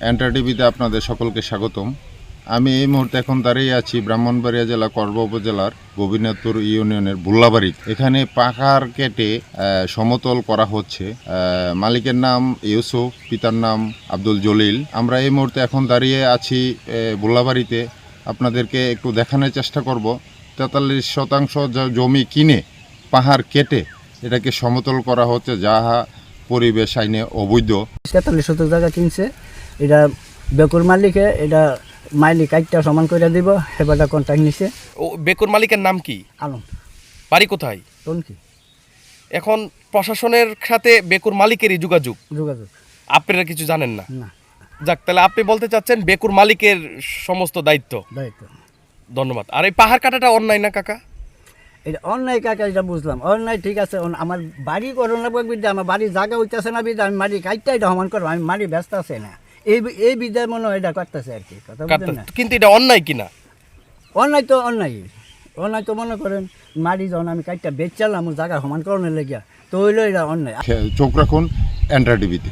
Enter টিভিতে আপনাদের সকলকে স্বাগতম। আমি এই মুহূর্তে এখন দাঁড়িয়ে আছি ব্রাহ্মণবাড়িয়া জেলা করবা উপজেলার গোবিনাথপুর ইউনিয়নের বুল্লাবাড়ি। এখানে পাহাড় কেটে সমতল করা হচ্ছে। মালিকের নাম ইউসুফ, পিতার নাম আব্দুল জলিল। আমরা এই মুহূর্তে এখন দাঁড়িয়ে আছি বুল্লাবাড়িতে। আপনাদেরকে একটু দেখানোর চেষ্টা করব 43% জমি কিনে পাহাড় কেটে এটাকে সমতল করা হচ্ছে, যাহা পরিবেশ আইনে অবৈধ। 43 জায়গা কিনছে, এটা বেকুর মালিকে এটা মাইলি কাইটটা সমান করে দিব, হেবাটা কন্ট্রাক্ট নিছে। ও বেকুর মালিকের নাম কি? আলম। বাড়ি কোথায়? টনকি। এখন প্রশাসনের সাথে বেকুর মালিকেরই যোগাযোগ, আপনারা কিছু জানেন না? না। যাক, তাহলে আপনি বলতে চাচ্ছেন বেকুর মালিকের সমস্ত দায়িত্ব। ধন্যবাদ। আর এই পাহাড় কাটাটা অন্যায় না কাকা? এটা অন্যায় কাকা, এটা বুঝলাম অন্যায়, ঠিক আছে। আমার বাড়ি করোনা বিদ্যা, আমার বাড়ির জায়গা হইতেছে না বিদ্যা, আমি মারি কাইটটা এটা সমান করবো, আমি মারি ব্যস্ত আছে না, এই বিদ্যার মনে হয় এটা করতেছে আর কি, কথা বুঝলেন না? কিন্তু এটা অন্যায় কিনা? অন্যায় তো মনে করেন মারি যখন আমি কাইটটা বেচালাম জায়গা সমান করণের লেগিয়া, তো হইলো এটা অন্যায়। চোখ রাখুন এন্টার টিভিতে।